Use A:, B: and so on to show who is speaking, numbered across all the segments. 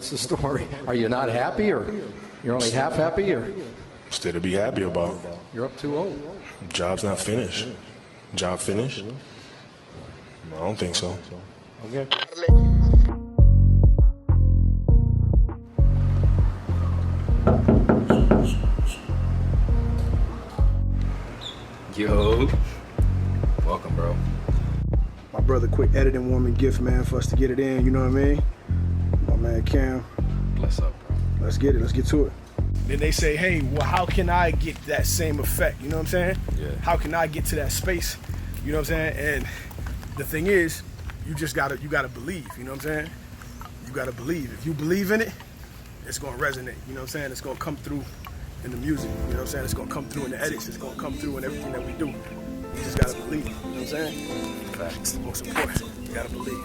A: What's the story? Are you not happy, or you're only half happy, or
B: Still to be happy about.
A: you're up too old?
B: Job's not finished. Job finished? I don't think so.
A: Okay.
C: Yo, welcome, bro.
D: My brother quick editing warming gift, man, for us to get it in, you know what I mean? My man Cam,
C: Bless up, bro.
D: let's get it, let's get to it. Then they say, hey, well, how can I get that same effect? You know what I'm saying?
C: Yeah.
D: How can I get to that space? You know what I'm saying? And the thing is, you gotta believe, you know what I'm saying? You gotta believe. If you believe in it, it's gonna resonate, you know what I'm saying? It's gonna come through in the music, you know what I'm saying? It's gonna come through in the edits, it's gonna come through in everything that we do. You just gotta believe, you know what I'm saying?
C: Facts.
D: Most important, you gotta believe.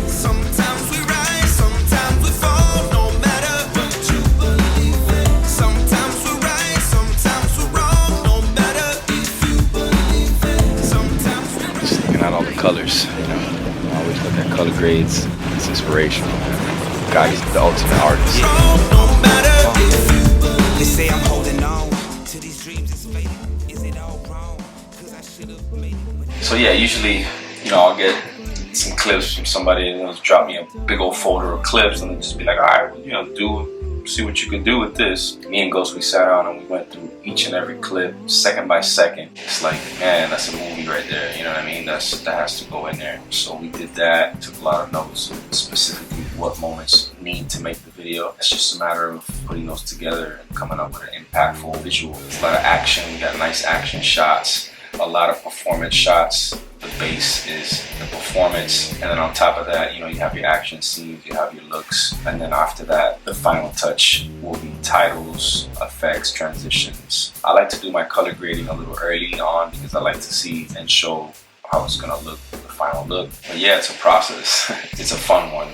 E: Sometimes we rise, sometimes we fall, no matter what you believe in. Sometimes we right, sometimes we're wrong, no matter if you believe it. Sometimes we right.
C: Just looking at all the colors, you know. I always look at color grades. It's inspirational, man. God is the ultimate artist.
E: No matter if you believe. They say I'm holding on to these dreams, it's fading. Is it all wrong? 'Cause I should have made it.
C: So yeah, usually, you know, I'll get some clips from somebody and they'll drop me a big old folder of clips and they'll just be like, all right, well, you know, see what you can do with this. Me and Ghost, we sat down and we went through each and every clip second by second. It's like, man, that's a movie right there. You know what I mean? That has to go in there. So we did that, took a lot of notes, specifically what moments need to make the video. It's just a matter of putting those together and coming up with an impactful visual. It's a lot of action, we got nice action shots, a lot of performance shots. The base is the performance, and then on top of that, you know, you have your action scenes, you have your looks, and then after that, the final touch will be titles, effects, transitions. I like to do my color grading a little early on because I like to see and show how it's gonna look, the final look. But yeah, it's a process. It's a fun one.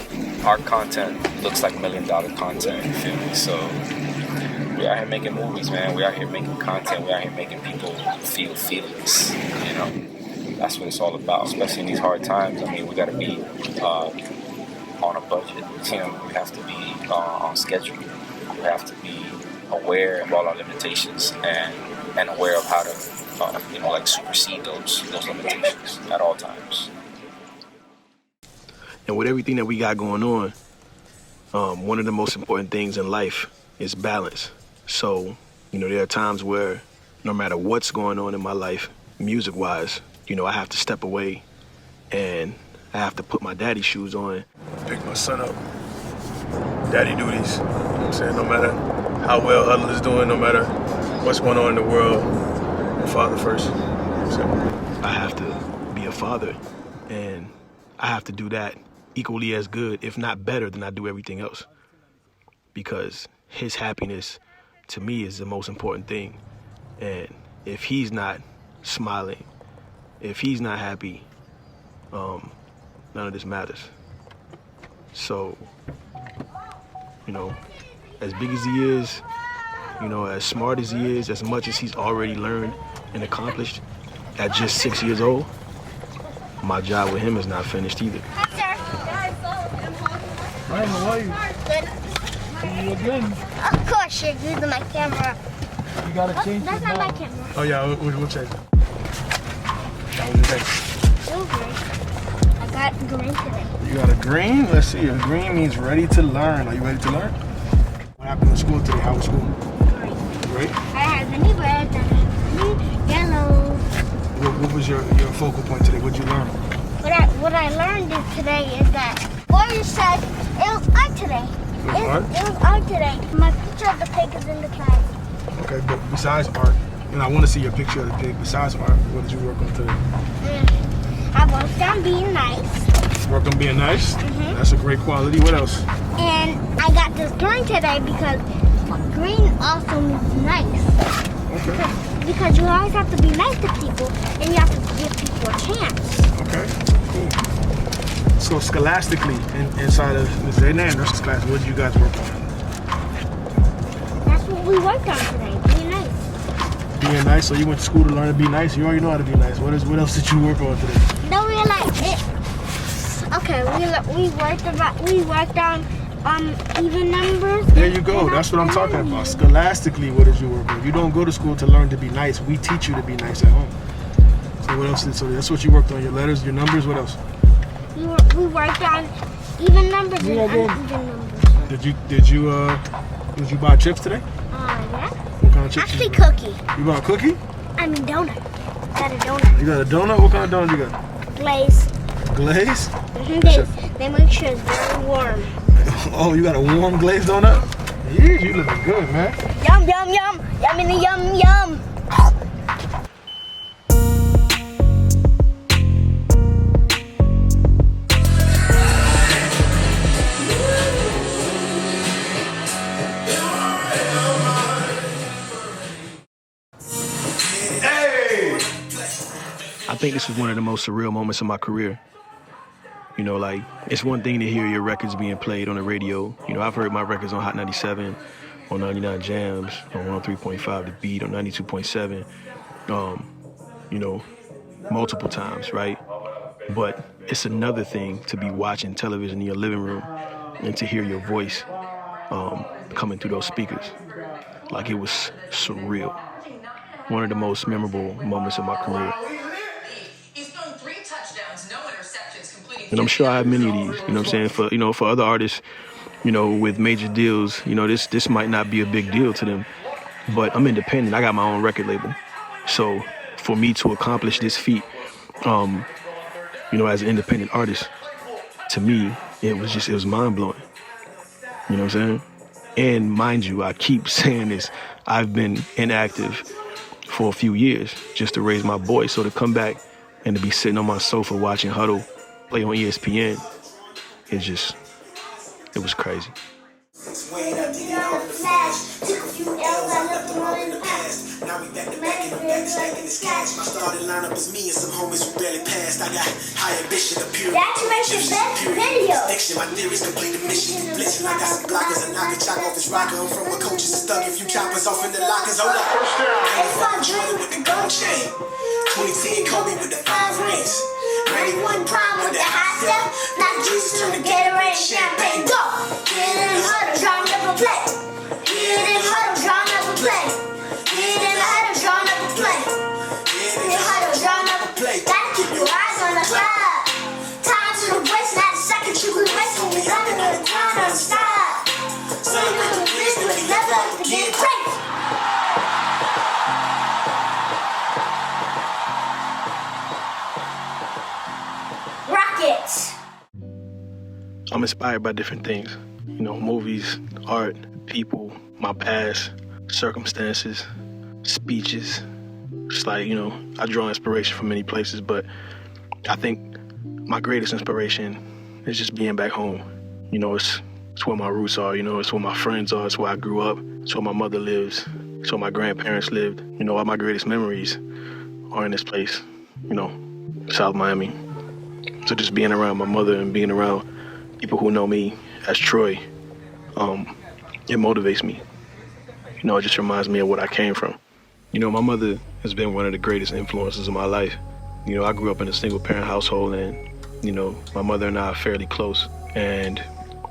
C: Our content looks like $1 million content, you feel me? So we're out here making movies, man. We're out here making content. We're out here making people feel feelings, you know? That's what it's all about, especially in these hard times. I mean, we got to be on a budget. You know, we have to be on schedule. We have to be aware of all our limitations and aware of how to, you know, like supersede those limitations at all times.
D: And with everything that we got going on, one of the most important things in life is balance. So, you know, there are times where no matter what's going on in my life, music-wise, you know, I have to step away and I have to put my daddy's shoes on. Pick my son up. Daddy duties. You know what I'm saying? No matter how well Huddle is doing, no matter what's going on in the world, father first. So I have to be a father, and I have to do that equally as good, if not better, than I do everything else. Because his happiness, to me, is the most important thing. And if he's not smiling, if he's not happy, none of this matters. So, you know, as big as he is, you know, as smart as he is, as much as he's already learned and accomplished at just 6 years old, my job with him is not finished either.
F: Hi, how are you?
G: Good.
F: You look good.
G: Of course, you're using my camera.
F: You gotta change
G: That's
F: it
G: not
F: now.
G: my camera.
D: Oh yeah, we'll check it. How was your day?
G: It was great. I got green today.
D: You got a green? Let's see. A green means ready to learn. Are you ready to learn? What happened in school today? How was school? Great.
G: I had many reds, I had many yellows.
D: What was your focal point today? What did you learn?
G: What I learned today is that Warrior said it was art today.
D: It was art?
G: It was art today. My picture of the pig is in the class.
D: Okay, but besides art, and I want to see your picture of the pig. Besides art, what did you work on today?
G: I worked on being nice.
D: Worked on being nice? That's a great quality. What else?
G: And I got this green today because green also means nice.
D: Okay.
G: Because you always have to be nice to people and you have to give people a chance.
D: Okay, cool. So scholastically, inside of Ms. Hernandez's class, what did you guys work on?
G: we worked on today. Be nice.
F: Being nice. So you went to school to learn to be nice. You already know how to be nice. What else did you work on today?
G: No, we like it. Okay, we worked on even numbers.
F: There you go. That's what I'm talking about. Scholastically, what did you work on? You don't go to school to learn to be nice. We teach you to be nice at home. So what else? So that's what you worked on. Your letters, your numbers. What else?
G: We worked on even numbers and uneven numbers.
F: Did you buy chips today?
G: Yeah.
F: What kind of chips?
G: Actually,
F: you buy?
G: cookie.
F: You bought a cookie?
G: I mean donut. Got a donut.
F: You got a donut? What kind of donut you got?
G: Glaze.
F: Glaze?
G: They make sure it's very warm.
F: Oh, you got a warm glazed donut? Yeah, you looking good, man.
G: Yum, yum, yum. Yummy, yum, yum.
D: I think this is one of the most surreal moments of my career. You know, like, it's one thing to hear your records being played on the radio. You know, I've heard my records on Hot 97, on 99 Jams, on 103.5 The Beat, on 92.7, you know, multiple times, right? But it's another thing to be watching television in your living room and to hear your voice coming through those speakers. Like, it was surreal. One of the most memorable moments of my career. And I'm sure I have many of these, you know what I'm saying? For other artists, you know, with major deals, you know, this might not be a big deal to them, but I'm independent. I got my own record label. So for me to accomplish this feat, you know, as an independent artist, to me, it was mind blowing. You know what I'm saying? And mind you, I keep saying this, I've been inactive for a few years just to raise my boy. So to come back and to be sitting on my sofa watching Huddle play on ESPN, it was crazy.
E: Now we back to back and I'm back to stacking this cash. My starting lineup is me and some homies who barely passed. I got high ambition, a pure.
G: That makes your best video.
E: My theories complete the mission. Blitzing, I got some blockers and I can chop off his rocker. I'm from where coaches are stuck. If you choppers off in the lockers, hold up.
G: It's my dream.
E: With the gold chain. 2010 Kobe with the 5 rings.
G: 91 prime with the hot step. Not Jesus turn to Gatorade champagne. Go. Get in the huddle, draw never play. Get in the huddle, draw never play. Get in the huddle, draw never play. Get in the huddle, draw never play. Gotta keep your eyes on the cloud. Time to the waist, not a second you can waste. When we running on the ground on the side. So you with the wrist, do it level up to get crazy. Rockets.
D: I'm inspired by different things, you know, movies, art, people, my past, circumstances, speeches. Just like, you know, I draw inspiration from many places, but I think my greatest inspiration is just being back home. You know, it's where my roots are, you know, it's where my friends are, it's where I grew up, it's where my mother lives, it's where my grandparents lived. You know, all my greatest memories are in this place, you know, South Miami. So just being around my mother and being around people who know me as Troy, it motivates me. You know, it just reminds me of what I came from. You know, my mother has been one of the greatest influences of my life. You know, I grew up in a single parent household and, you know, my mother and I are fairly close. And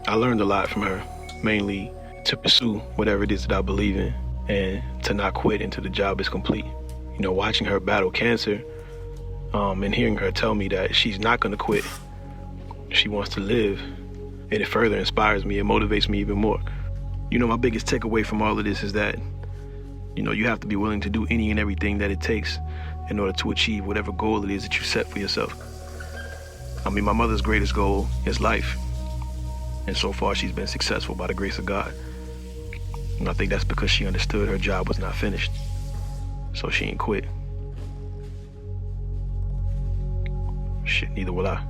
D: I learned a lot from her, mainly to pursue whatever it is that I believe in and to not quit until the job is complete. You know, watching her battle cancer and hearing her tell me that she's not gonna quit, she wants to live, and it further inspires me, it motivates me even more. You know, my biggest takeaway from all of this is that, you know, you have to be willing to do any and everything that it takes in order to achieve whatever goal it is that you set for yourself. I mean, my mother's greatest goal is life. And so far, she's been successful by the grace of God. And I think that's because she understood her job was not finished. So she ain't quit. Shit, neither will I.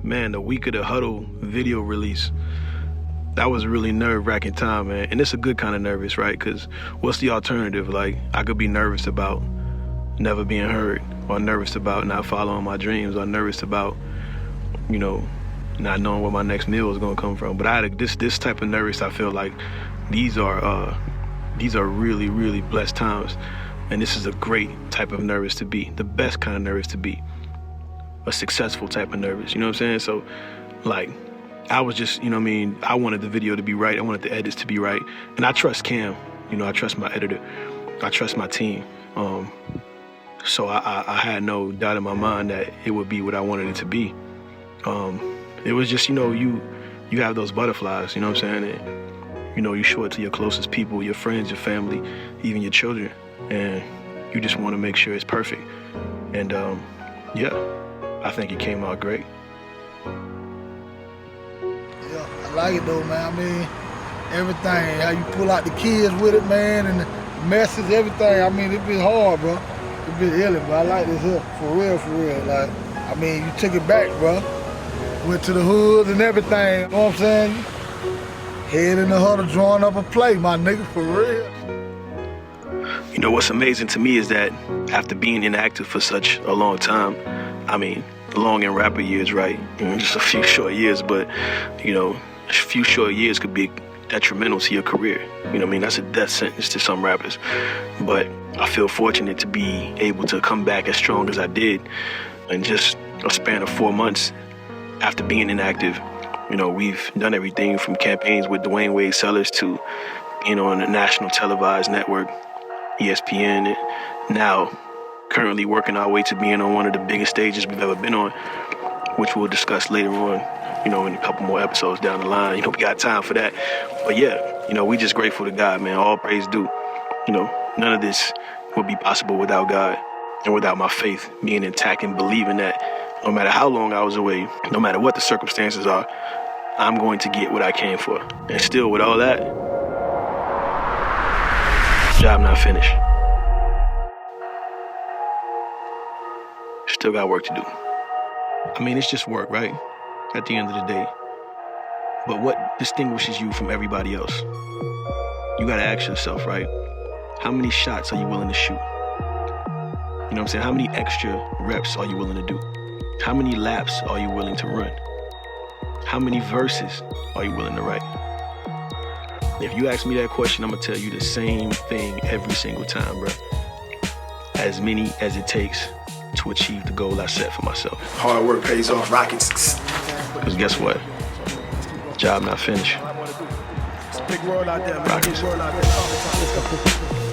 D: Man, the week of the Huddle video release, that was a really nerve-wracking time, man. And it's a good kind of nervous, right? Because what's the alternative? Like, I could be nervous about never being heard, or nervous about not following my dreams, or nervous about, you know, not knowing where my next meal is gonna come from. But I had this type of nervous, I feel like these are these are really, really blessed times. And this is a great type of nervous to be, the best kind of nervous to be, a successful type of nervous, you know what I'm saying? So, like, I was just, you know what I mean, I wanted the video to be right, I wanted the edits to be right, and I trust Cam, you know, I trust my editor, I trust my team. So I had no doubt in my mind that it would be what I wanted it to be. It was just, you know, you have those butterflies, you know what I'm saying? And, you know, you show it to your closest people, your friends, your family, even your children. And you just want to make sure it's perfect. And yeah, I think it came out great.
H: Yeah, I like it though, man. I mean, everything, how you pull out the kids with it, man, and the message, everything. I mean, it been hard, bro. It been healing, but I like this here, for real, for real. Like, I mean, you took it back, bro. Went to the hood and everything, you know what I'm saying? Head in the huddle, drawing up a play, my nigga, for real.
D: You know, what's amazing to me is that after being inactive for such a long time, I mean, long in rapper years, right? You know, just a few short years, but, you know, a few short years could be detrimental to your career. You know what I mean? That's a death sentence to some rappers. But I feel fortunate to be able to come back as strong as I did in just a span of 4 months after being inactive. You know, we've done everything from campaigns with Dwayne Wade Sellers to, you know, on a national televised network, ESPN, and now currently working our way to being on one of the biggest stages we've ever been on, which we'll discuss later on, you know, in a couple more episodes down the line. You know, we got time for that. But yeah, you know, we just grateful to God, man. All praise due. You know, none of this would be possible without God and without my faith being intact and believing that no matter how long I was away, no matter what the circumstances are, I'm going to get what I came for. And still, with all that, job not finished. Still got work to do. I mean, it's just work, right? At the end of the day. But what distinguishes you from everybody else? You gotta ask yourself, right? How many shots are you willing to shoot? You know what I'm saying? How many extra reps are you willing to do? How many laps are you willing to run? How many verses are you willing to write? If you ask me that question, I'm gonna tell you the same thing every single time, bro. As many as it takes to achieve the goal I set for myself.
B: Hard work pays off. Rockets.
D: Because guess what? Job not finished.
F: It's a big world out there, man.
D: Rockets.
F: Big world out there.